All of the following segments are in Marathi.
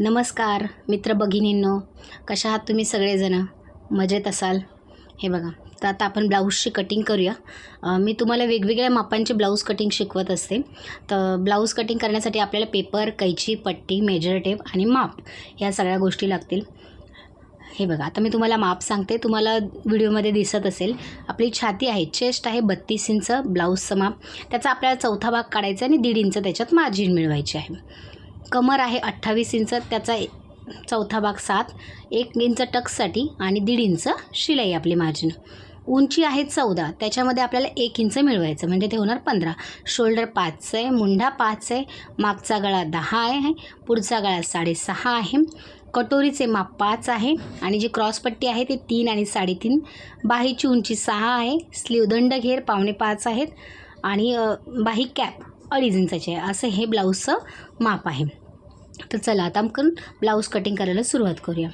नमस्कार मित्र भगिनींनो, कशा आहात तुम्ही सगळेजण? मजेत असाल? हे बघा, तर आता आपण ब्लाऊजची कटिंग करूया. मी तुम्हाला वेगवेगळ्या मापांचे ब्लाऊज कटिंग शिकवत असते. तर ब्लाऊज कटिंग करण्यासाठी आपल्याला पेपर, कैची, पट्टी, मेजर टेप आणि माप ह्या सगळ्या गोष्टी लागतील. हे बघा, आता मी तुम्हाला माप सांगते. तुम्हाला व्हिडिओमध्ये दिसत असेल, आपली छाती आहे, चेस्ट आहे 32 इंच, ब्लाऊजचं माप. त्याचा आपल्याला चौथा भाग काढायचा आणि 1.5 इंच त्याच्यात मार्जिन मिळवायची आहे. कमर आहे 28 इंच, त्याचा चौथा भाग 7, 1 इंच टक्ससाठी आणि 1.5 इंच शिलाई आपली मार्जिन. उंची आहे 14, त्याच्यामध्ये आपल्याला 1 इंच मिळवायचं, म्हणजे ते होणार 15. शोल्डर 5 आहे, मुंढा 5 आहे, मागचा गळा 10 आहे, पुढचा गळा 6.5 आहे. कटोरीचे माप 5 आहे आणि जी क्रॉसपट्टी आहे ते 3 आणि 3.5. बाहीची उंची 6 आहे, स्लीव दंड घेर 5.25 आहेत आणि बाही कॅप 2.5 इंचाची आहे. असं हे ब्लाऊजचं माप आहे. तर चला आता आपण ब्लाऊज कटिंग करायला सुरुवात करूया.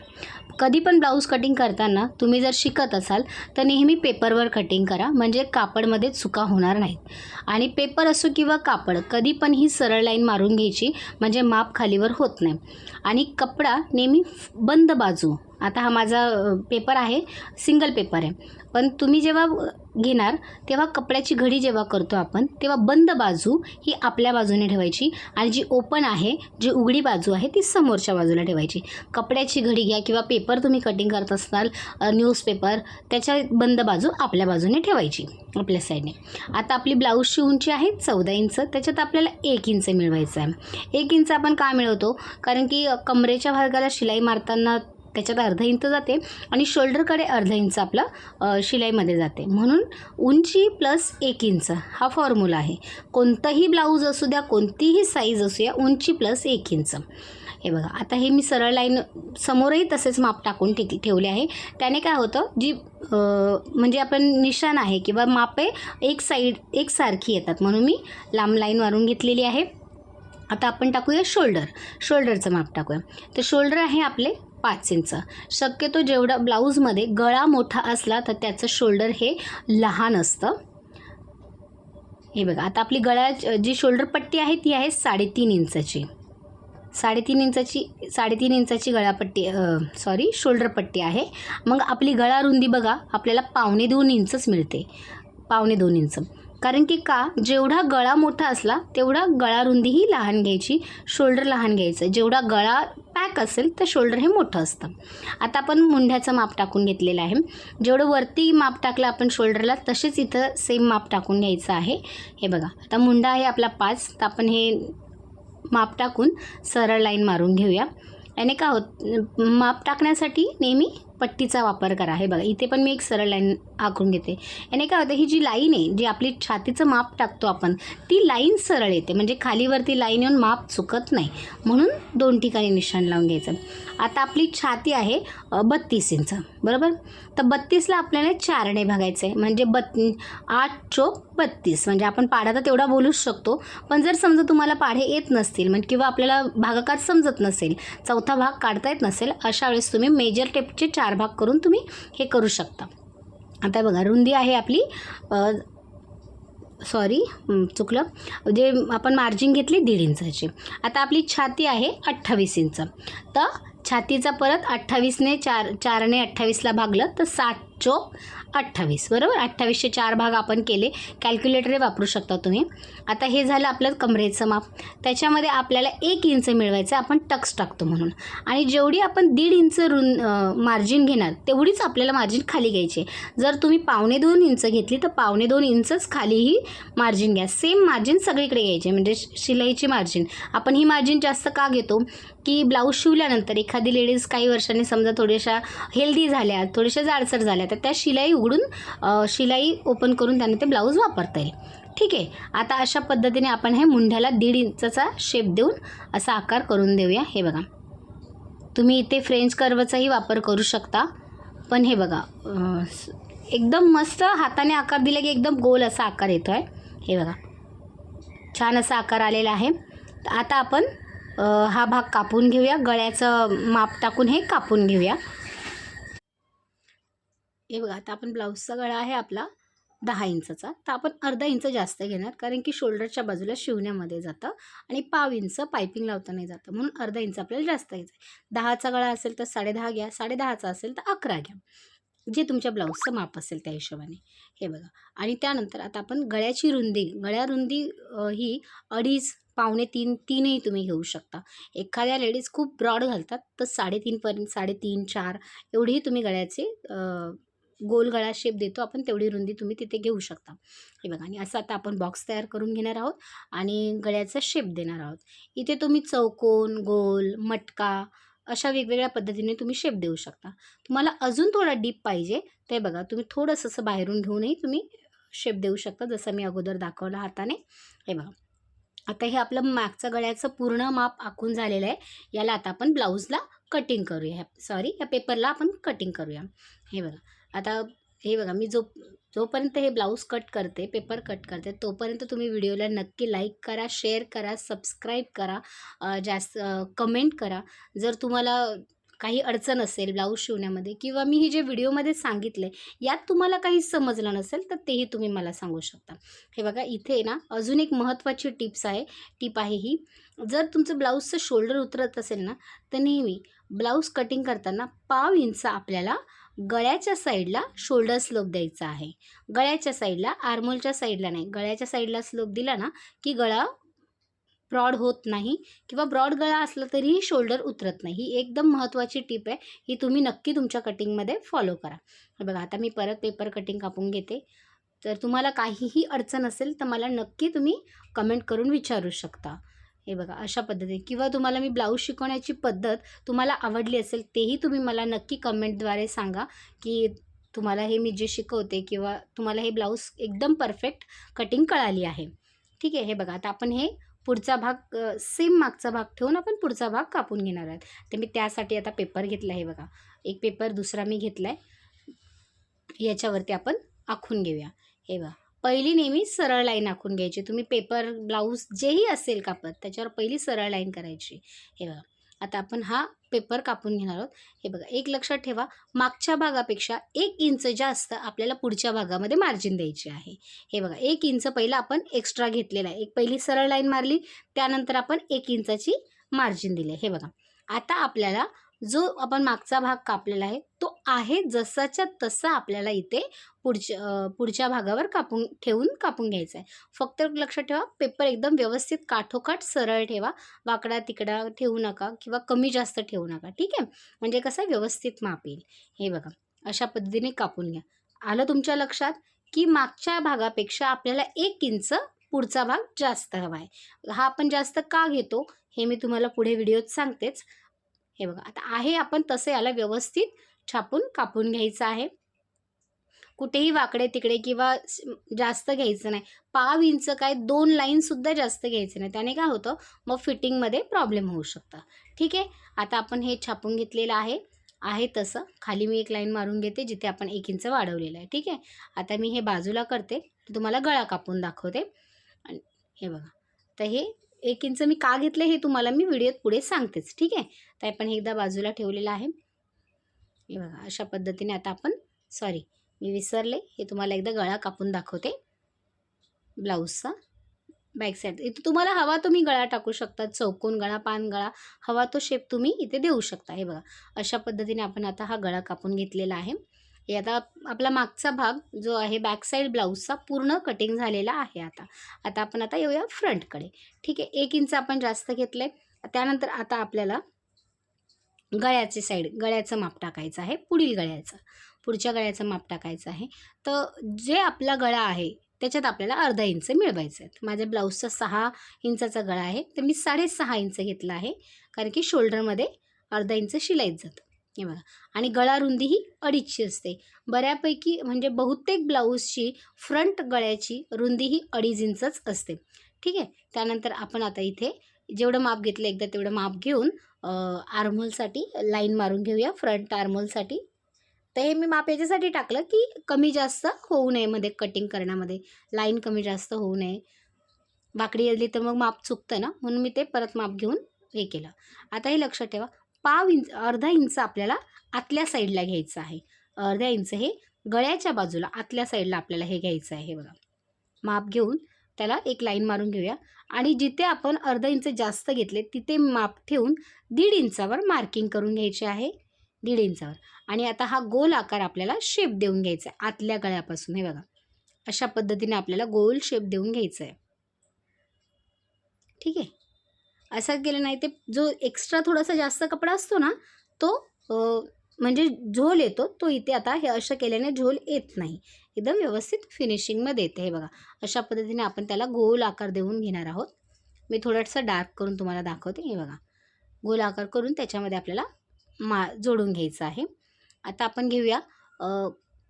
कधी पण ब्लाऊज कटिंग करताना तुम्ही जर शिकत असाल तर नेहमी पेपरवर कटिंग करा, म्हणजे कापडमध्ये चुका होणार नाहीत. आणि पेपर असो किंवा कापड, कधी पण ही सरळ लाईन मारून घ्यायची, म्हणजे माप खालीवर होत नाही. आणि कपडा नेहमी बंद बाजू, आता हा माझा पेपर आहे, सिंगल पेपर आहे, पण तुम्ही जेव्हा घेणार तेव्हा कपड्याची घडी जेव्हा करतो आपण, तेव्हा बंद बाजू ही आपल्या बाजूने ठेवायची आणि जी ओपन आहे, जी उघडी बाजू आहे, ती समोरच्या बाजूला ठेवायची. कपड्याची घडी घ्या किंवा पेपर तुम्ही कटिंग करत असाल, न्यूजपेपर, त्याच्या बंद बाजू आपल्या बाजूने ठेवायची, आपल्या साईडने. आता आपली ब्लाऊजची उंची आहे 14 इंच, त्याच्यात आपल्याला 1 इंच मिळवायचं आहे. 1 इंच आपण का मिळवतो? कारण की कमरेच्या भागाला शिलाई मारताना त्याच्यात अर्धा इंच जाते आणि शोल्डरकडे अर्धा इंच आपला शिलाईमध्ये जाते, म्हणून उंची प्लस 1 इंच हा फॉर्म्युला आहे. कोणतंही ब्लाऊज असू द्या, कोणतीही साईज असू द्या, उंची प्लस 1 इंच. हे बघा, आता हे मी सरळ लाईन समोरही तसेच माप टाकून ठेवले आहे. त्याने काय होतं, जी म्हणजे आपण निशाण आहे किंवा माप आहे एक साईड एकसारखी येतात, म्हणून मी लांब लाईन मारून घेतलेली आहे. आता आपण टाकूया शोल्डरचं माप टाकूया. तर शोल्डर आहे आपले 5 इंच. शक्यतो जेवढा ब्लाऊजमध्ये गळा मोठा असला तर त्याचं शोल्डर हे लहान असतं. हे बघा, आता आपली जी शोल्डर पट्टी आहे ती आहे 3.5 इंचाची. 3.5 इंचाची गळापट्टी शोल्डर पट्टी आहे. मग आपली गळा रुंदी बघा, आपल्याला 1.25 इंचच मिळते, 1.25 इंच. कारण की जेवढा गळा मोठा असला तेवढा गळा रुंदी ही लहान घ्यायची, शोल्डर लहान घ्यायचं. जेवढा गळा पॅक असेल तर शोल्डर हे मोठं असतं. आता आपण मुंढ्याचं माप टाकून घेतलेलं आहे. जेवढं वरती माप टाकलं आपण शोल्डरला, तसेच इथं सेम माप टाकून घ्यायचं आहे. हे बघा, आता मुंढा आहे आपला 5, तर आपण हे माप टाकून सरळ लाईन मारून घेऊया. याने काय होत, माप टाकण्यासाठी नेहमी पट्टीचा वापर करा. हे बघा, इथे पण मी एक सरळ लाईन आखून घेते. याने काय होतं, ही जी लाईन आहे, जी आपली छातीचं माप टाकतो आपण, ती लाईन सरळ येते, म्हणजे खालीवरती लाईन येऊन माप चुकत नाही, म्हणून 2 ठिकाणी निशाण लावून घ्यायचं. आता आपली छाती आहे 32 इंच, बरोबर. तर 32ला आपल्याला 4ने भागायचं आहे, म्हणजे 8 चोक 32, म्हणजे आपण पाढा तर तेवढा बोलूच शकतो. पण जर समजा तुम्हाला पाढे येत नसतील म्हणजे किंवा आपल्याला भागाकार समजत नसेल, चौथा भाग काढता येत नसेल, अशा वेळेस तुम्ही मेजर टेपचे 4 भाग करून तुम्ही हे करू शकता. आता बघा, रुंदी आहे आपली चुकलं, जे आपण मार्जिन घेतली 1.5 इंचाची. आता आपली छाती आहे 28 इंच. तर छातीचा परत 28ने 4ने 28ला भागलं तर 7 चोक 28, बरोबर. 28चे 4 भाग आपण केले, कॅल्क्युलेटर वापरू शकता तुम्ही. आता हे झालं आपलं कमरेचं माप. त्याच्यामध्ये आपल्याला 1 इंच मिळवायचं, आपण टक्स टाकतो म्हणून. आणि जेवढी आपण 1.5 इंच मार्जिन घेणार तेवढीच आपल्याला मार्जिन खाली घ्यायची. जर तुम्ही 1.25 इंच घेतली तर 1.25 इंचच खालीही मार्जिन घ्या. सेम मार्जिन सगळीकडे घ्यायचे, म्हणजे शिलाईची मार्जिन. आपण ही मार्जिन जास्त का घेतो की ब्लाऊज शिवल्यानंतर एखादी लेडीज काही वर्षांनी समजा थोड्याशा हेल्दी झाल्या, थोड्याशा जाडसर झाल्या, तर त्या शिलाई उघडून शिलाई ओपन करून त्यांना ते ब्लाऊज वापरता येईल. ठीक आहे. आता अशा पद्धतीने आपण हे मुंढ्याला 1.5 इंचचा शेप देऊन असा आकार करून देऊया. हे बघा, तुम्ही इथे फ्रेंच कर्वचाही वापर करू शकता, पण हे बघा, एकदम मस्त हाताने आकार दिला की एकदम गोल असा आकार येतो आहे. हे बघा, छान असा आकार आलेला आहे. आता आपण हा भाग कापून घेऊया, गळ्याचं माप टाकून हे कापून घेऊया. हे बघा, आता आपण ब्लाऊजचा गळा आहे आपला 10 इंचचा, तर आपण अर्धा इंच जास्त घेणार, कारण की शोल्डरच्या बाजूला शिवण्यामध्ये जातं आणि पाव इंच पायपिंग लावताना जातं, म्हणून अर्धा इंच आपल्याला जास्त घ्यायचं आहे. 10चा गळा असेल तर 10.5 घ्या, 10.5चा असेल तर 11 घ्या, जे तुमच्या ब्लाऊजचं माप असेल त्या हिशोबाने. हे बघा. आणि त्यानंतर आता आपण गळ्याची रुंदी, रुंदी ही 2.5 पावणे 3 3ही तुम्ही घेऊ शकता. एखाद्या लेडीज खूप ब्रॉड घालतात तर 3.5 पर्यंत, 3.5 4 एवढीही तुम्ही गळ्याचे गोल गळा शेप देतो आपण, तेवढी रुंदी तुम्ही तिथे घेऊ शकता. हे बघा. आणि असं आता आपण बॉक्स तयार करून घेणार आहोत आणि गळ्याचा शेप देणार आहोत. इथे तुम्ही चौकोन, गोल, मटका अशा वेगवेगळ्या पद्धतीने तुम्ही शेप देऊ शकता. तुम्हाला अजून थोडा डीप पाहिजे ते बघा, तुम्ही थोडंसं असं बाहेरून घेऊनही तुम्ही शेप देऊ शकता, जसं मी अगोदर दाखवलं हाताने. हे बघा. आता हे आपलं मागचं गळ्याचं पूर्ण माप आखून झालेलं आहे. याला आता आपण ब्लाऊजला कटिंग करूया, या पेपरला आपण कटिंग करूया. हे बघा. आता हे बघा, मी जोपर्यंत हे ब्लाऊज कट करते, पेपर कट करते, तोपर्यंत तुम्ही व्हिडिओला नक्की लाईक करा, शेअर करा, सबस्क्राईब करा, जास्त कमेंट करा. जर तुम्हाला काही अडचण असेल ब्लाऊज शिवण्यामध्ये, किंवा मी हे जे व्हिडिओमध्ये सांगितलं आहे यात तुम्हाला काही समजलं नसेल तर तेही तुम्ही मला सांगू शकता. हे बघा, इथे ना अजून एक महत्त्वाची टीप आहे ही. जर तुमचं ब्लाऊजचं शोल्डर उतरत असेल ना, तर नेहमी ब्लाऊज कटिंग करताना पाव इंच आपल्याला गळ्याच्या साईडला शोल्डर स्लोप द्यायचा आहे. गळ्याच्या साईडला, आर्मोलच्या साईडला नाही. गळ्याच्या साईडला स्लोप दिला ना की गळा ब्रॉड होत नाही, किंवा ब्रॉड गळा असला तरीही शोल्डर उतरत नाही. ही एकदम महत्त्वाची टीप आहे, ही तुम्ही नक्की तुमच्या कटिंगमध्ये फॉलो करा. हे बघा, आता मी परत पेपर कटिंग कापून घेते. तर तुम्हाला काहीही अडचण असेल तर मला नक्की तुम्ही कमेंट करून विचारू शकता. हे बघा, अशा पद्धतीने, किंवा तुम्हाला मी ब्लाऊज शिकवण्याची पद्धत तुम्हाला आवडली असेल तेही तुम्ही मला नक्की कमेंटद्वारे सांगा, की तुम्हाला हे मी जे शिकवते किंवा तुम्हाला हे ब्लाऊज एकदम परफेक्ट कटिंग कळाली आहे. ठीक आहे. हे बघा, आता आपण हे पुढचा भाग सेम मागचा भाग ठेवून आपण पुढचा भाग कापून घेणार आहोत. तर मी त्यासाठी आता पेपर घेतला आहे. बघा, एक पेपर दुसरा मी घेतला आहे, याच्यावरती आपण आखून घेऊया. हे बघा, पहिली नेहमी सरळ लाईन आखून घ्यायची. तुम्ही पेपर, ब्लाऊज जेही असेल कापत त्याच्यावर पहिली सरळ लाईन करायची. हे बघा, आता आपण हा पेपर कापून घेणार आहोत. हे बघा, एक लक्षात ठेवा, मागच्या भागापेक्षा 1 इंच जास्त आपल्याला पुढच्या भागामध्ये मार्जिन द्यायची आहे. हे बघा, 1 इंच पहिला आपण एक्स्ट्रा घेतलेला आहे. एक पहिली सरळ लाईन मारली, त्यानंतर आपण 1 इंचाची मार्जिन दिली. हे बघा, आता आपल्याला जो आपण मागचा भाग कापलेला आहे तो आहे जसाच्या तसा आपल्याला इथे पुढच्या भागावर कापून घ्यायचा आहे. फक्त लक्षात ठेवा, पेपर एकदम व्यवस्थित काठोकाठ सरळ ठेवा, वाकडा तिकडा ठेवू नका किंवा कमी जास्त ठेवू नका. ठीक आहे, म्हणजे कसं व्यवस्थित माप येईल. हे बघा, अशा पद्धतीने कापून घ्या. आलं तुमच्या लक्षात की मागच्या भागापेक्षा आपल्याला 1 इंच पुढचा भाग जास्त हवा आहे. हा आपण जास्त का घेतो हे मी तुम्हाला पुढे व्हिडिओत सांगतेच. हे बघा, आता आहे आपण तसे याला व्यवस्थित छापून कापून घ्यायचं आहे. कुठेही वाकडे तिकडे किंवा जास्त घ्यायचं नाही. पाव इंच काय 2 लाईनसुद्धा जास्त घ्यायचं नाही, त्याने काय होतं मग फिटिंगमध्ये प्रॉब्लेम होऊ शकतं. ठीक आहे, आता आपण हे छापून घेतलेलं आहे तसं. खाली मी एक लाईन मारून घेते जिथे आपण 1 इंच वाढवलेलं आहे. ठीक आहे, आता मी हे बाजूला करते, तुम्हाला गळा कापून दाखवते. आणि हे बघा, तर हे 1 इंच मी का घेतलं हे तुम्हाला मी व्हिडिओत पुढे सांगतेच. ठीक आहे, तर आपण एकदा बाजूला ठेवलेलं आहे. हे बघा, अशा पद्धतीने आता आपण मी विसरले, हे तुम्हाला एकदा गळा कापून दाखवते ब्लाऊजचा. बॅक साईड इथे तुम्हाला हवा तुम्ही गळा टाकू शकता, चौकोन गळा, पान गळा, हवा तो शेप तुम्ही इथे देऊ शकता. हे बघा, अशा पद्धतीने आपण आता हा गळा कापून घेतलेला आहे. हे आता आपला मागचा भाग जो आहे बॅक साईड ब्लाऊजचा पूर्ण कटिंग झालेला आहे. आता आपण येऊया फ्रंटकडे. ठीक आहे, 1 इंच आपण जास्त घेतलं आहे. त्यानंतर आता आपल्याला गळ्याचं माप टाकायचं आहे. पुढच्या गळ्याचं माप टाकायचं आहे. तर जे आपला गळा आहे त्याच्यात आपल्याला अर्धा इंच मिळवायचं आहे. माझ्या ब्लाऊजचा 6 इंचाचा गळा आहे, तर मी 6.5 इंच घेतला आहे, कारण की शोल्डरमध्ये अर्धा इंच शिलाईत जातं. हे बघा, आणि गळा रुंदी ही 2.5ची असते. बऱ्यापैकी म्हणजे बहुतेक ब्लाऊजची फ्रंट गळ्याची रुंदी ही 2.5 इंचच असते. ठीक आहे, त्यानंतर आपण आता इथे जेवढं माप घेतलं एकदा तेवढं माप घेऊन आर्महोलसाठी लाईन मारून घेऊया. फ्रंट आर्महोलसाठी तर हे मी माप याच्यासाठी टाकलं की कमी जास्त होऊ नये, मध्ये कटिंग करण्यामध्ये लाईन कमी जास्त होऊ नये. वाकडी आली तर मग माप चुकतं ना, म्हणून मी ते परत माप घेऊन हे केलं. आता हे लक्षात ठेवा, अर्धा इंच आपल्याला आतल्या साईडला घ्यायचं आहे. अर्धा इंच हे गळ्याच्या बाजूला आतल्या साईडला आपल्याला हे घ्यायचं आहे. हे बघा, माप घेऊन त्याला एक लाईन मारून घेऊया आणि जिथे आपण अर्धा इंच जास्त घेतले तिथे माप ठेवून 1.5 इंचावर मार्किंग करून घ्यायचे आहे. 1.5 इंचावर. आणि आता हा गोल आकार आपल्याला शेप देऊन घ्यायचा आहे आतल्या गळ्यापासून. हे बघा, अशा पद्धतीने आपल्याला गोल शेप देऊन घ्यायचा आहे. ठीक आहे. असं केलं नाही ते जो एक्स्ट्रा थोडासा जास्त कपडा असतो ना तो म्हणजे झोल येतो, तो इथे आता हे असं केल्याने झोल येत नाही, एकदम व्यवस्थित फिनिशिंगमध्ये येते. हे बघा, अशा पद्धतीने आपण त्याला गोल आकार देऊन घेणार आहोत. मी थोडंसं डार्क करून तुम्हाला दाखवते. हे बघा, गोल आकार करून त्याच्यामध्ये आपल्याला जोडून घ्यायचं आहे. आता आपण घेऊया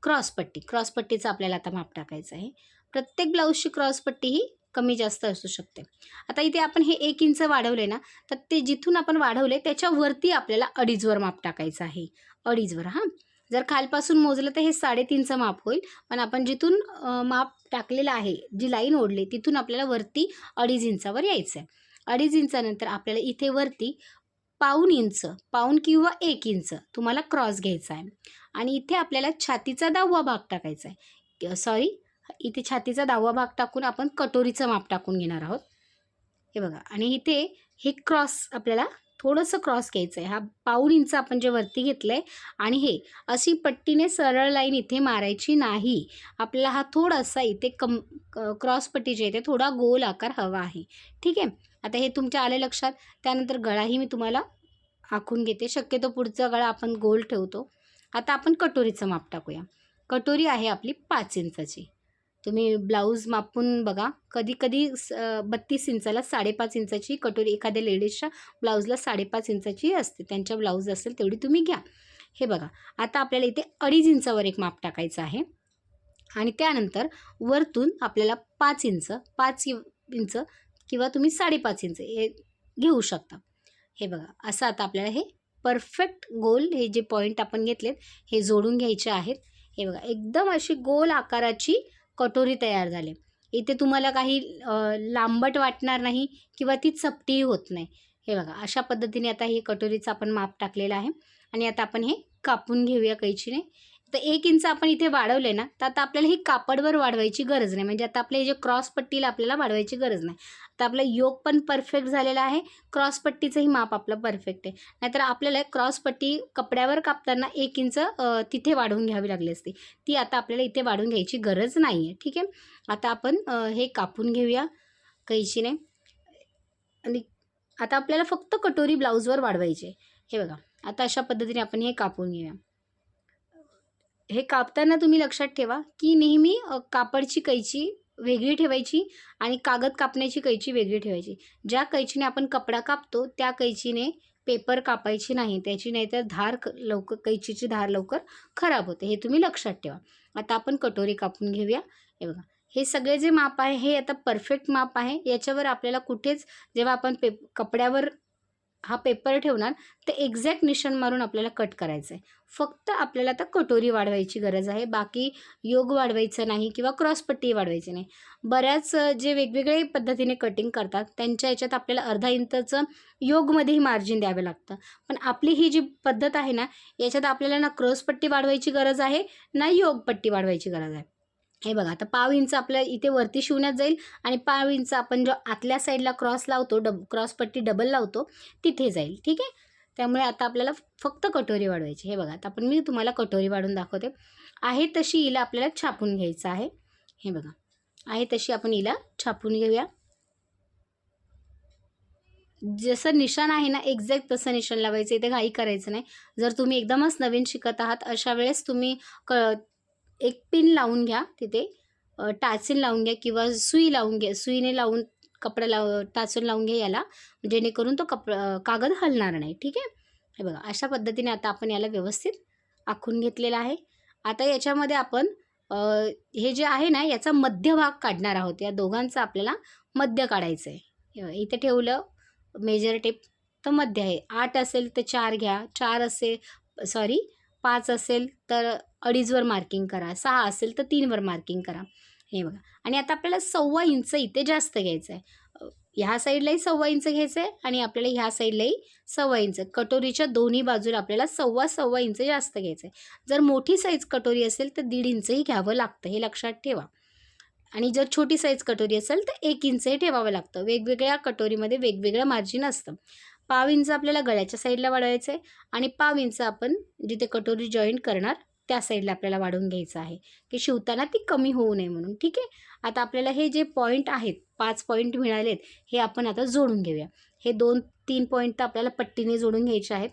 क्रॉसपट्टी. क्रॉसपट्टीचं आपल्याला आता माप टाकायचं आहे. प्रत्येक ब्लाऊजची क्रॉसपट्टी ही कमी जास्त असू शकते. आता इथे आपण हे 1 इंच वाढवले ना, तर ते जिथून आपण वाढवले त्याच्यावरती आपल्याला 2.5वर माप टाकायचं आहे. 2.5वर. हां, जर खालपासून मोजलं तर हे 3.5चं माप होईल, पण आपण जिथून माप टाकलेलं आहे, जी लाईन ओढली तिथून आपल्याला वरती 2.5 इंचावर यायचं आहे. 2.5 इंचानंतर आपल्याला इथे वरती पाऊण इंच, पाऊण किंवा 1 इंच तुम्हाला क्रॉस घ्यायचा आहे. आणि इथे आपल्याला छातीचा 10वा भाग टाकायचा आहे. इथे छातीचा 10वा भाग टाकून आपण कटोरीचं माप टाकून घेणार आहोत. हे बघा, आणि इथे हे क्रॉस आपल्याला थोडंसं क्रॉस घ्यायचं आहे. हा पाऊण इंच आपण जे वरती घेतलं आहे आणि हे अशी पट्टीने सरळ लाईन इथे मारायची नाही. आपल्याला हा थोडासा इथे क्रॉसपट्टीच्या इथे थोडा गोल आकार हवा आहे. ठीक आहे. आता हे तुमच्या आलं लक्षात. त्यानंतर गळाही मी तुम्हाला आखून घेते. शक्यतो पुढचा गळा आपण गोल ठेवतो. आता आपण कटोरीचं माप टाकूया. कटोरी आहे आपली 5 इंचाची. तुम्ही ब्लाऊज मापून बघा. कधी कधी 32 इंचाला 5.5 इंचाची कटोरी एखाद्या लेडीजच्या ब्लाऊजला 5.5 इंचाची असते. त्यांच्या ब्लाऊज असेल तेवढी तुम्ही घ्या. हे बघा, आता आपल्याला इथे 2.5 इंचावर एक माप टाकायचं आहे. आणि त्यानंतर वरतून आपल्याला 5 इंच किंवा तुम्ही 5.5 इंच हे घेऊ शकता. हे बघा, असं आता आपल्याला हे परफेक्ट गोल हे जे पॉईंट आपण घेतलेत हे जोडून घ्यायचे आहेत. हे बघा, एकदम अशी गोल आकाराची कटोरी तयार झाली. इथे तुम्हाला काही लांबट वाटणार नाही किंवा ती चपटीही होत नाही. हे बघा, अशा पद्धतीने आता हे कटोरीचं आपण माप टाकलेलं आहे. आणि आता आपण हे कापून घेऊया कैचीने. तर 1 इंच आपण इथे वाढवले ना, तर आता आपल्याला ही कापडवर वाढवायची गरज नाही. म्हणजे आता आपल्या हे जे क्रॉसपट्टीला आपल्याला वाढवायची गरज नाही. तर आपलं योक पण परफेक्ट झालेला आहे. क्रॉसपट्टीचंही माप आपलं परफेक्ट आहे. नाहीतर आपल्याला क्रॉसपट्टी कपड्यावर कापताना 1 इंच तिथे वाढवून घ्यावी लागली असती. ती आता आपल्याला इथे वाढवून घ्यायची गरज नाही आहे. ठीक आहे. आता आपण हे कापून घेऊया कैचीने. आणि आता आपल्याला फक्त कटोरी ब्लाऊजवर वाढवायची आहे. हे बघा, आता अशा पद्धतीने आपण हे कापून घेऊया. हे कापताना तुम्ही लक्षात ठेवा की नेहमी कापडची कैची वेगळी ठेवायची आणि कागद कापण्याची कैची वेगळी ठेवायची. ज्या कैचीने आपण कपडा कापतो त्या कैचीने पेपर कापायची नाही. त्याची नाहीतर कैचीची धार लवकर खराब होते. हे तुम्ही लक्षात ठेवा. आता आपण कटोरी कापून घेऊया. हे बघा, हे सगळे जे माप आहे हे आता परफेक्ट माप आहे. याच्यावर आपल्याला कुठेच जेव्हा आपण कपड्यावर हा पेपर ठेवणार ते एक्झॅक्ट निशाण मारून आपल्याला कट करायचं आहे. फक्त आपल्याला आता कटोरी वाढवायची गरज आहे. बाकी योग वाढवायचं नाही किंवा क्रॉसपट्टी वाढवायची नाही. बऱ्याच जे वेगवेगळे पद्धतीने कटिंग करतात त्यांच्या याच्यात आपल्याला अर्धा इंचाचं योगमध्येही मार्जिन द्यावं लागतं. पण आपली ही जी पद्धत आहे ना, याच्यात आपल्याला ना क्रॉसपट्टी वाढवायची गरज आहे ना योगपट्टी वाढवायची गरज आहे. हे बघा, आता पाव इंच आपल्या इथे वरती शिवण्यात जाईल आणि पाव इंच आपण जो आतल्या साईडला क्रॉस लावतो, क्रॉसपट्टी डबल लावतो तिथे जाईल. ठीक आहे. त्यामुळे आता आपल्याला फक्त कटोरी वाढवायची. हे बघा, आता मी तुम्हाला कटोरी वाढून दाखवते. आहे तशी हिला आपल्याला छापून घ्यायचं आहे. हे बघा, आहे तशी आपण हिला छापून घेऊया. जसं निशाण आहे ना एक्झॅक्ट तसं निशाण लावायचं. इथे घाई करायचं नाही. जर तुम्ही एकदमच नवीन शिकत आहात अशा वेळेस तुम्ही एक पिन लावून घ्या तिथे, टाचीन लावून घ्या किंवा सुई लावून घ्या. सुईने लावून कपडा टाचून लावून घ्या याला, जेणेकरून तो कागद हलणार नाही. ठीक आहे. हे बघा, अशा पद्धतीने आता आपण याला व्यवस्थित आखून घेतलेला आहे. आता याच्यामध्ये आपण हे जे आहे ना याचा मध्यभाग काढणार आहोत. या दोघांचा आपल्याला मध्य काढायचं आहे. इथे ठेवलं मेजर टेप तर मध्य आहे. 8 असेल तर 4 घ्या. 5 असेल तर 2.5वर मार्किंग करा. 6 असेल तर 3वर मार्किंग करा. हे बघा, आणि आता आपल्याला 1.25 इंच इथे जास्त घ्यायचं आहे. ह्या साईडलाही 1.25 इंच घ्यायचं आहे आणि आपल्याला ह्या साईडलाही 1.25 इंच. कटोरीच्या दोन्ही बाजूला आपल्याला 1.25 इंच जास्त घ्यायचं आहे. जर मोठी साईज कटोरी असेल तर 1.5 इंचही घ्यावं लागतं, हे लक्षात ठेवा. आणि जर छोटी साईज कटोरी असेल तर 1 इंचही ठेवावं लागतं. वेगवेगळ्या कटोरीमध्ये वेगवेगळं मार्जिन असतं. 1.5 इंच आपल्याला गळ्याच्या साईडला वाढवायचं आहे आणि 1.5 इंच आपण जिथे कटोरी जॉईंट करणार त्या साईडला आपल्याला वाढवून घ्यायचं आहे, की शिवताना ती कमी होऊ नये म्हणून. ठीक आहे. आता आपल्याला हे जे पॉईंट आहेत, 5 पॉईंट मिळालेत, हे आपण आता जोडून घेऊया. हे 2-3 पॉईंट तर आपल्याला पट्टीने जोडून घ्यायचे आहेत.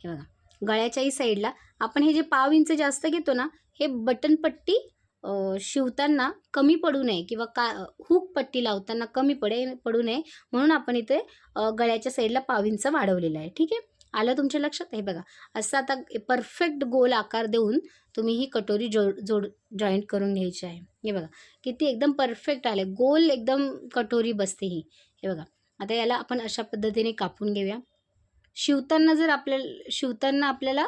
हे बघा, गळ्याच्याही साईडला आपण हे जे 1.5 इंच जास्त घेतो ना, हे बटन पट्टी शिवताना कमी पडू नये किंवा हुक पट्टी लावताना कमी पडू नये म्हणून आपण इथे गळ्याच्या साईडला 1.5 इंच वाढवलेलं आहे. ठीक आहे. आलं तुमच्या लक्षात? हे बघा, असं आता परफेक्ट गोल आकार देऊन तुम्ही ही कटोरी जॉईंट करून घ्यायची आहे. हे बघा, किती एकदम परफेक्ट आले, गोल एकदम कटोरी बसते ही. हे बघा, आता याला आपण अशा पद्धतीने कापून घेऊया. शिवताना आपल्याला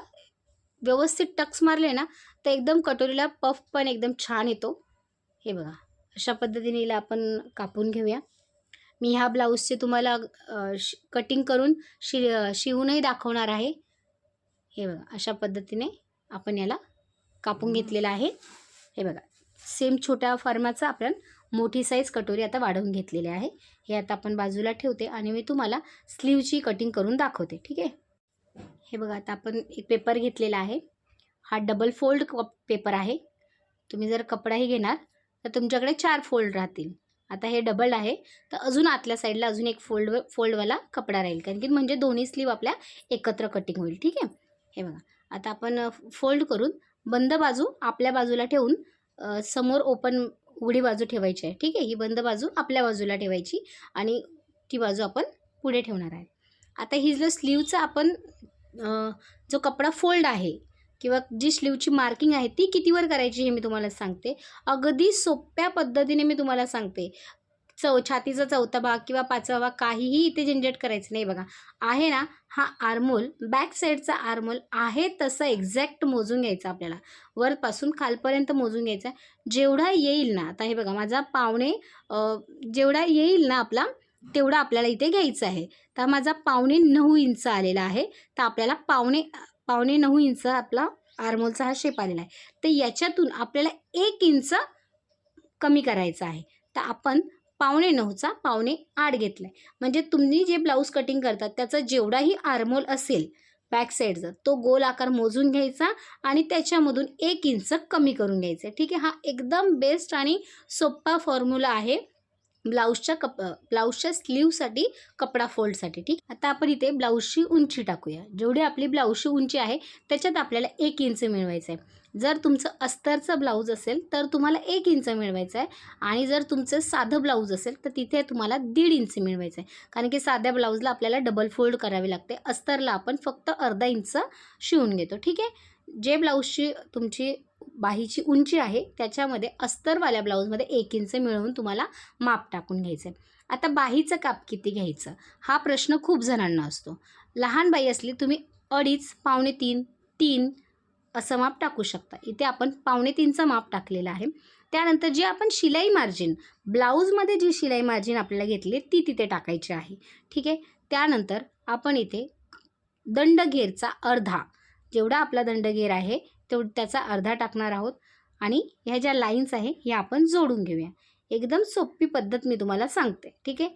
व्यवस्थित टक्स मारले ना तर एकदम कटोरीला पफ पण एकदम छान येतो. हे बघा, अशा पद्धतीने हिला आपण कापून घेऊया. मी ह्या ब्लाऊजचे तुम्हाला कटिंग करून शिवूनही दाखवणार आहे. हे बघा, अशा पद्धतीने आपण याला कापून घेतलेलं आहे. हे बघा, सेम छोट्या फॉर्माचा आपण मोठी साईज कटोरी आता वाढवून घेतलेली आहे. हे आता आपण बाजूला ठेवते आणि मी तुम्हाला स्लीवची कटिंग करून दाखवते. ठीक आहे. हे बघा, आता आपण एक पेपर घेतलेला आहे. हा डबल फोल्ड पेपर आहे. तुम्ही जर कपडाही घेणार तर तुमच्याकडे 4 फोल्ड राहतील. आता हे डबल आहे तर अजून आतल्या साईडला अजून एक फोल्डवाला कपडा राहील, कारण की म्हणजे दोन्ही स्लीव आपल्या एकत्र कटिंग होईल. ठीक आहे. हे बघा, आता आपण फोल्ड करून बंद बाजू आपल्या बाजूला ठेवून समोर उघडी बाजू ठेवायची आहे. ठीक आहे. ही बंद बाजू आपल्या बाजूला ठेवायची आणि ती बाजू आपण पुढे ठेवणार आहे. आता ही जो स्लीवचा आपण जो कपडा फोल्ड आहे किंवा जी स्लीवची मार्किंग आहे ती कितीवर करायची हे मी तुम्हाला सांगते. अगदी सोप्या पद्धतीने मी तुम्हाला सांगते. छातीचा 4था भाग किंवा 5वा भाग काहीही इथे झंझट करायचं नाही. बघा, आहे ना, हा आर्मोल बॅक साईडचा आर्मोल आहे तसं एक्झॅक्ट मोजून घ्यायचा आपल्याला. वरपासून खालपर्यंत मोजून घ्यायचा. जेवढा येईल ना, आता हे बघा, माझा जेवढा येईल ना आपला तेवढा आपल्याला इथे घ्यायचं आहे. तर माझा 9.25 इंच आलेला आहे. तर आपल्याला 9.25 इंच आपला आर्मोलचा हा शेप आलेला आहे. तर याच्यातून आपल्याला 1 इंच कमी करायचा आहे. तर आपण 9.25चा 9.8 घेतला आहे. म्हणजे तुम्ही जे ब्लाऊज कटिंग करतात त्याचा जेवढाही आर्मोल असेल बॅक साईडचा तो गोल आकार मोजून घ्यायचा आणि त्याच्यामधून 1 इंच कमी करून घ्यायचं. ठीक आहे. हा एकदम बेस्ट आणि सोपा फॉर्म्युला आहे ब्लाऊजच्या स्लीवसाठी, कपडा फोल्डसाठी. ठीक. आता आपण इथे ब्लाऊजची उंची टाकूया. जेवढी आपली ब्लाऊजची उंची आहे त्याच्यात आपल्याला 1 इंच मिळवायचं आहे. जर तुमचं अस्तरचं ब्लाऊज असेल तर तुम्हाला 1 इंच मिळवायचं आहे आणि जर तुमचं साधं ब्लाऊज असेल तर तिथे तुम्हाला 1.5 इंच मिळवायचं आहे. कारण की साध्या ब्लाऊजला आपल्याला डबल फोल्ड करावे लागते. अस्तरला आपण फक्त अर्धा इंच शिवून घेतो. ठीक आहे. जे ब्लाऊजची तुमची बाहीची उंची आहे त्याच्यामध्ये अस्तरवाल्या ब्लाऊजमध्ये 1 इंच मिळवून तुम्हाला माप टाकून घ्यायचं आहे. आता बाहीचं काप किती घ्यायचं हा प्रश्न खूप जणांना असतो. लहान बाई असली तुम्ही 2.5, 2.25, 3 असं माप टाकू शकता. इथे आपण 2.25चं माप टाकलेलं आहे. त्यानंतर जी आपण शिलाई मार्जिन ब्लाऊजमध्ये जी शिलाई मार्जिन आपल्याला घेतली ती तिथे टाकायची आहे. ठीक आहे. त्यानंतर आपण इथे दंडघेरचा अर्धा, जेवढा आपला दंडघेर आहे त्याचा अर्धा टाकणार आहोत आणि ह्या ज्या लाईन्स आहे ह्या आपण जोडून घेऊया. एकदम सोपी पद्धत मी तुम्हाला सांगते. ठीक आहे.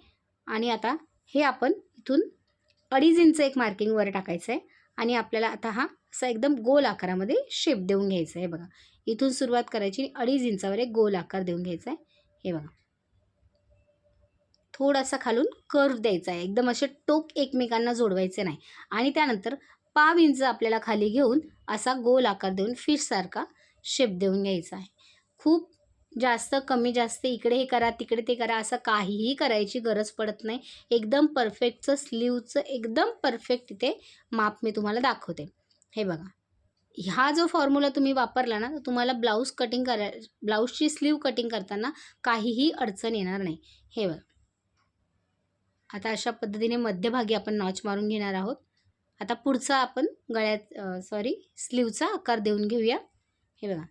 आणि आता हे आपण इथून 2.5 इंच एक मार्किंग वर टाकायचं आहे आणि आपल्याला आता हा असा एकदम गोल आकारामध्ये शेप देऊन घ्यायचा आहे. बघा, इथून सुरुवात करायची आणि 2.5 इंचावर एक गोल आकार देऊन घ्यायचा आहे. हे बघा, थोडासा खालून कर्व द्यायचा आहे. एकदम असे टोक एकमेकांना जोडवायचे नाही. आणि त्यानंतर 1.5 इंच आपल्याला खाली घेऊन असा गोल आकार देऊन फिशसारखा शेप देऊन घ्यायचा आहे. खूप जास्त कमी जास्त इकडे हे करा तिकडे ते करा असं काहीही करायची गरज पडत नाही. एकदम परफेक्टचं स्लीवचं एकदम परफेक्ट इथे माप मी तुम्हाला दाखवते. हे बघा, हा जो फॉर्म्युला तुम्ही वापरला ना तर तुम्हाला ब्लाऊजची स्लीव कटिंग करताना काहीही अडचण येणार नाही. हे बघा, आता अशा पद्धतीने मध्यभागी आपण नॉच मारून घेणार आहोत. आता पुढचा आपण स्लीवचा आकार देऊन घेऊया. हे बघा,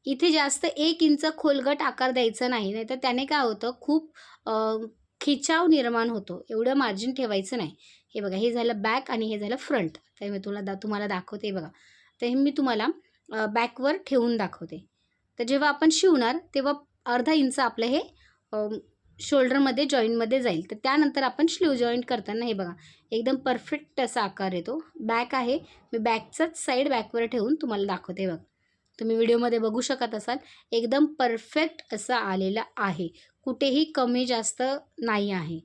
इथे जास्त 1 इंच खोलगट आकार द्यायचा नाही, नाहीतर त्याने काय होतं खूप खिचाव निर्माण होतो, एवढं मार्जिन ठेवायचं नाही. हे बघा, हे झालं बॅक आणि हे झालं फ्रंट. तर मी तुम्हाला दाखवते. हे बघा, तर हे मी तुम्हाला बॅकवर ठेवून दाखवते. तर जेव्हा आपण शिवणार तेव्हा अर्धा इंच आपलं हे शोल्डरमध्ये जॉईंटमध्ये जाईल. तर त्यानंतर आपण स्लीव जॉईंट करताना हे बघा एकदम परफेक्ट असा आकार येतो. बॅक आहे, मी बॅकचाच साईड बॅकवर ठेवून तुम्हाला दाखवते. बघा, तुम्ही व्हिडिओमध्ये बघू शकत असाल एकदम परफेक्ट असा आलेला आहे. कुठेही कमी जास्त नाही आहे.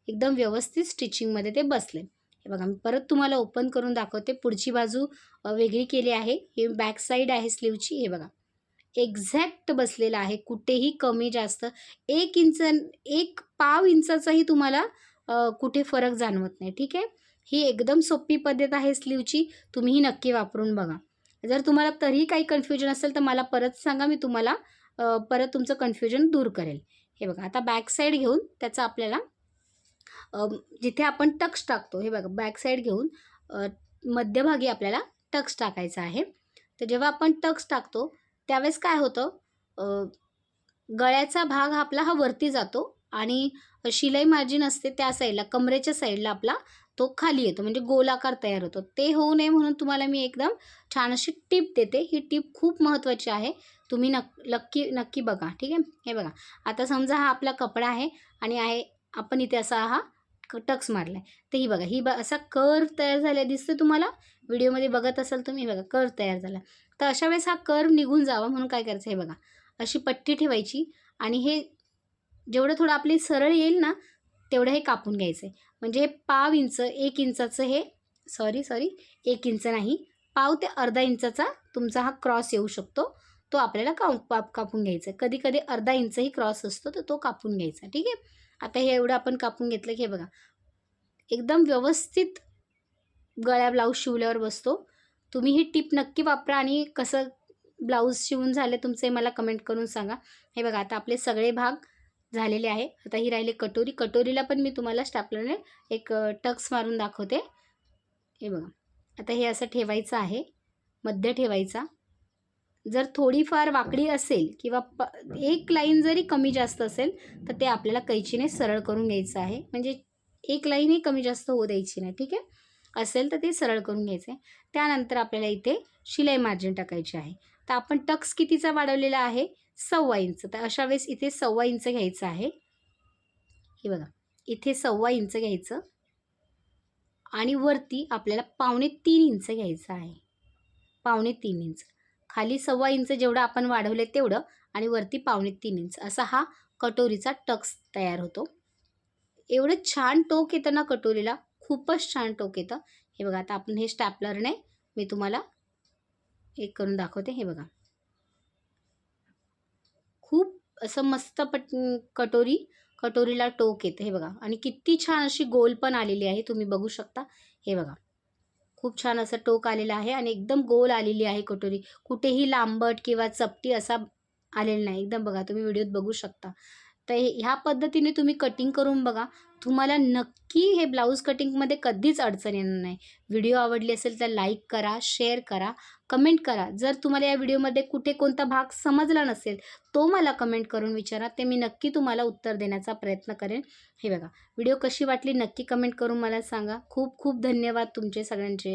एकदम व्यवस्थित स्टिचिंगमध्ये ते बसले. हे बघा, मी परत तुम्हाला ओपन करून दाखवते. पुढची बाजू वेगळी केली आहे. ही बॅक साईड आहे स्लीवची. हे बघा, एक्झॅक्ट बसलेला आहे. कुठेही कमी जास्त 1 इंच 1 पाव इंचाचाही तुम्हाला कुठे फरक जाणवत नाही. ठीक आहे. ही एकदम सोपी पद्धत आहे स्लीवची. तुम्ही ही नक्की वापरून बघा. जर तुम्हाला तरीही काही कन्फ्युजन असेल तर मला परत सांगा. मी तुम्हाला परत तुमचं कन्फ्युजन दूर करेल. हे बघा, आता बॅक साईड घेऊन त्याचा आपल्याला जिथे आपण टक्स टाकतो, हे बघा बॅक साईड घेऊन मध्यभागी आपल्याला टक्स टाकायचा आहे. तर जेव्हा आपण टक्स टाकतो त्यावेळेस काय होतं, गळ्याचा भाग आपला हा वरती जातो आणि शिलाई मार्जिन असते त्या साईडला, कमरेच्या साईडला आपला तो खाली येतो, म्हणजे गोलाकार तयार होतो. ते होऊ नये म्हणून तुम्हाला मी एकदम छान अशी टिप देते. ही टिप खूप महत्त्वाची आहे. तुम्ही नक्की बघा. ठीक आहे. हे बघा, आता समजा हा आपला कपडा आहे आणि आपण इथे असा हा टक्स मारला आहे. तर ही बघा, असा कर्व तयार झाला दिसतो तुम्हाला. व्हिडिओमध्ये बघत असाल तुम्ही. बघा, कर्व तयार झाला. तर अशा वेळेस हा कर्व निघून जावा म्हणून काय करायचं, हे बघा अशी पट्टी ठेवायची आणि हे जेवढं थोडं आपली सरळ येईल ना तेवढं हे कापून घ्यायचं आहे. म्हणजे हे पाव इंच 1 इंचाचं हे सॉरी 1 इंच नाही, पाव ते अर्धा इंचाचा तुमचा हा क्रॉस येऊ शकतो. तो आपल्याला कापून घ्यायचा आहे. कधी कधी अर्धा इंचही क्रॉस असतो, तर तो कापून घ्यायचा. ठीक आहे. आता हे एवढं आपण कापून घेतलं की हे बघा एकदम व्यवस्थित गळ्या ब्लाऊज शिवल्यावर बसतो. तुम्ही ही टिप नक्की वापरा आणि कसं ब्लाऊज शिवून झाले तुमचे मला कमेंट करून सांगा. हे बघा, आता आपले सगळे भाग झालेले आहे. आता ही राहिली कटोरी. कटोरीला पण मी तुम्हाला स्टॅपलरने एक टक्स मारून दाखवते. हे बघा, आता हे असं ठेवायचं आहे, मध्य ठेवायचा. जर थोडीफार वाकडी असेल किंवा एक लाईन जरी कमी जास्त असेल तर ते आपल्याला कैचीने सरळ करून घ्यायचं आहे. म्हणजे एक लाईनही कमी जास्त होऊ द्यायची नाही. ठीक आहे. असेल तर ते सरळ करून घ्यायचं आहे. त्यानंतर आपल्याला इथे शिलाई मार्जिन टाकायची आहे. तर आपण टक्स कितीचा वाढवलेला आहे, 1.25 इंच. तर अशा वेळेस इथे 1.25 इंच घ्यायचं आहे. हे बघा, इथे 1.25 इंच घ्यायचं आणि वरती आपल्याला 2.25 इंच घ्यायचं आहे. 2.25 इंच. खाली 1.25 इंच जेवढं आपण वाढवले तेवढं आणि वरती 2.25 इंच असा हा कटोरीचा टक्स तयार होतो. एवढं छान टोक येतं ना कटोरीला, खूपच छान टोक येतं. हे बघा, आता आपण हे स्टॅपलरने मी तुम्हाला एक करून दाखवते. हे बघा, खूप असं मस्त कटोरीला टोक येतं. हे बघा, आणि किती छान अशी गोल पण आलेली आहे, तुम्ही बघू शकता. हे बघा, खूप छान असं टोक आलेलं आहे आणि एकदम गोल आलेली आहे कटोरी. कुठेही लांबट किंवा चपटी असा आलेला नाही. एकदम बघा, तुम्ही व्हिडिओत बघू शकता. तर ह्या पद्धतीने तुम्ही कटिंग करून बघा. तुम्हाला नक्की हे ब्लाऊज कटिंगमध्ये कधीच अडचण येणार नाही. व्हिडिओ आवडली असेल तर लाईक करा, शेअर करा, कमेंट करा. जर तुम्हाला या व्हिडिओमध्ये कुठे कोणता भाग समजला नसेल तो मला कमेंट करून विचारा. ते मी नक्की तुम्हाला उत्तर देण्याचा प्रयत्न करेन. हे बघा, व्हिडिओ कशी वाटली नक्की कमेंट करून मला सांगा. खूप खूप धन्यवाद तुमचे सगळ्यांचे.